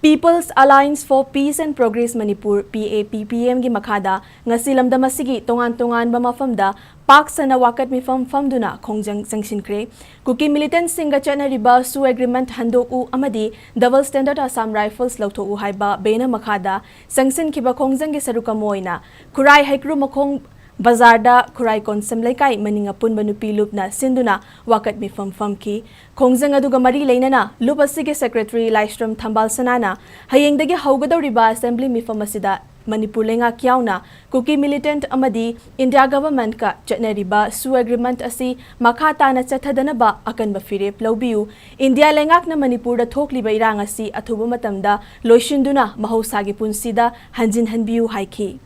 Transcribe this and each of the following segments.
People's Alliance for Peace and Progress Manipur PAPPM gi makhada ngasi lamdam asigi tongan ba mafamda Pact sana wakat mifam famduna khongjang sangsinkhre Kuki Militants singa chana riba su agreement handoku amadi double standard Assam Rifles lauthoku haiba bena makhada sangsin khiba khongjang gi saruka moina Kurai haikru makhong Bazarda Kurai Konsam Laikai Maninga Punba Nupi Lupna Sinduna Wakat Mifam Famki Khongjang aduga mari leinana Lupasige Secretary Laistrom Thambal Sanana Hayengdagi Haugadoriba Assembly Mifam Asida Manipur lenga kyauna Kuki Militant amadi India government ka chatnariba su agreement asi makhata na chathadanaba akanba firep laubiu India lengak na Manipur da thokliba irang asi athuba matamda loishinduna mahosagi punsida hanjin hanbiu haiki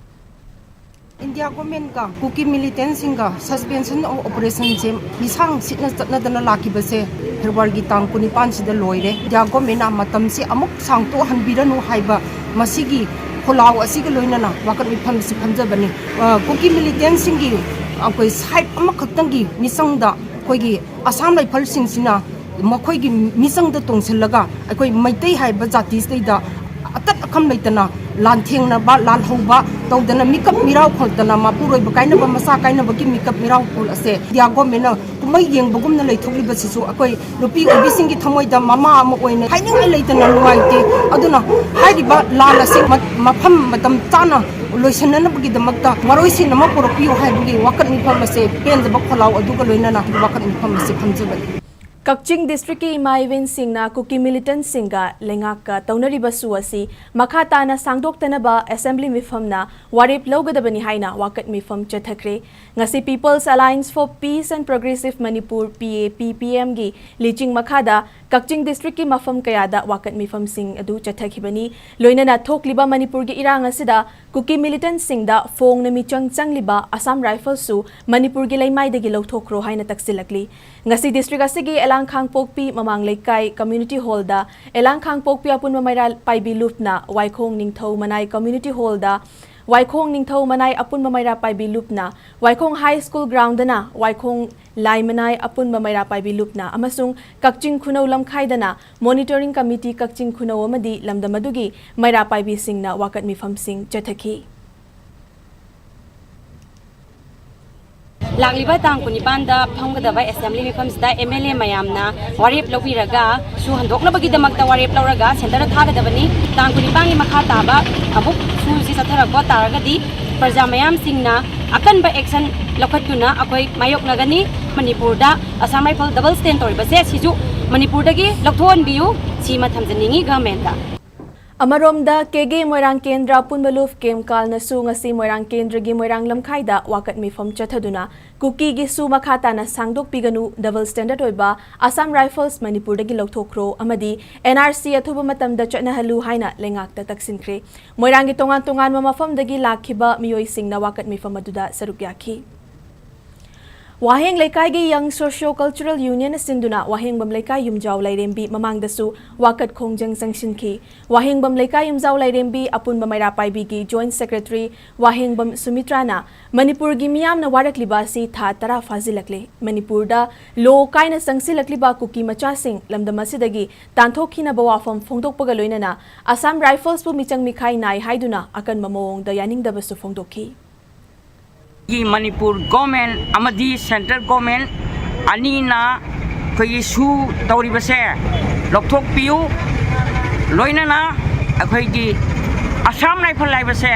India government ka Kuki Militants singa suspension of operation je bisang sitna chatna dana laki base February gi tang kunipan sida loire India government a matam si amuk sangto hanbiranu haiba masigi kholau asiga loina na wakat mi pham si phamjabani Kuki Militants singi akoi side amakhaktang gi misang da koi gi Assam Rifle sing sina makhoi gi misang da tongsilaga akoi maitai haiba jati stay da atat akham leitana lantheng na ba lan hoba tawdana mikap mirau kholtana mapuroi ba kaina ba masa kaina ba ki mikap mirau khol ase dia government kumai yeng bugum na leithokli ba sisu akoi nupi obising gi thamoi da mama am oine haining ai leitana nuaite aduna hairiba lan ase mafam matam chana loisana na bagi damakta maroi sin na mapurokio haibugi wakat mi pham ase pen da ba kholau aduga loina na wakat mi pham ase phamjaba Kakching district ki Imaiven Singna Kuki Militant Singa lengaka taunari basu asi makhata na sangdok tanaba assembly mifamna warip logadabani haina wakat mifam chathakre ngasi People's Alliance for Peace and Progressive Manipur PAPPM gi liching makhada Kakching district ki mafam kayada wakat mifam sing adu chathakibani loinana thokliba Manipur gi irang asida Kuki Militant Singda fong na michang changliba Assam Rifles su Manipur gi laimai dagi lothokro haina taksilakli ngasi district asigi Elang Khang Pokpi Mamang Laikai Community Hall da Elang Khang Pokpi apun mamairal paibi lupna Waikhong Ningthau Manai Community Hall da Waikhong Ningthau Manai apun mamaira paibi lupna Waikhong High School Ground dana Waikhong Lai Manai apun mamaira paibi lupna amasung Kakching Khunau Lamkhai dana Monitoring Committee Kakching Khunau amadi lamdamadugi maira paibi singna wakat mifam sing chathaki Lagliba tang kunipanda phanggadaba assembly mifamsida MLA mayamna warip lawiraga su handokna bagidamagta warip lawraga center thagadabani tang kunipangi makha taba abuk su si satharagwa taragadi praja mayam singna akanba action lokhatuna akoi mayok nagani Manipur da Assam Rifle double stand toribase siju Manipur dagi lokthon biu sima thamjaningi government da Amaromda KG Moirang Kendra Punbaluf Kemkal na su ngasi Moirang Kendra gi Moirang Lamkhaida wakat mifam chathaduna Kuki gi su makhata na sangdok piganu double standard oiba Assam Rifles Manipur dagi lokthokro amadi NRC athuba matamda chanahalu haina lengakta taksinkhre Moirang gi tongan mamafam dagi lakhiba miyoi singna wakat mifam aduda saruk yakhi Waheng Laikai gi Young Socio-Cultural Union Sinduna Waheng Bam Laikai Yumjaw Lairembi Mamang dasu wakat khongjang sangsinki Waheng Bam Laikai Yumjaw Lairembi apun bamaira paibi gi Joint Secretary Waheng Bam Sumitrana Manipur gi miyam na warakliba si tha tara fazilakle Manipur da lo kaina sangsilakliba Kuki macha sing lamdamasidagi tanthokina bawafam phongdokpaga loinana Assam Rifles bu michang mikhai nai haiduna akan mamong da yaning da basu phongdokhi Manipur government amadi central government anina koi su tauri base lokthok piu loinana akhoi gi Assam Rifle lai base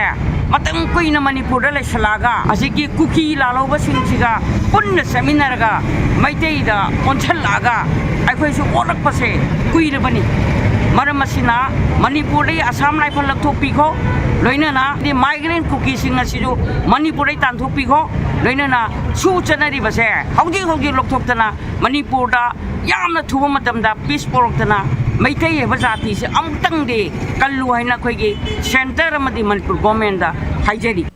matang koi na Manipur da lai salaga asiki Kuki lalo basing siga punna seminar ga maitei da onchal laga akhoi su orak base kui bani maramasina Manipur dai Assam Rifle lokthok pi ko loinana di migrant Kuki singa siju Manipur dai tanthok pi ko loinana su chanari base hauji lokthokna Manipur da yamna thuba matamda peace poroktana maitai heba jati se amtang de kallu haina khoi gi center amadi Manipur government da haijari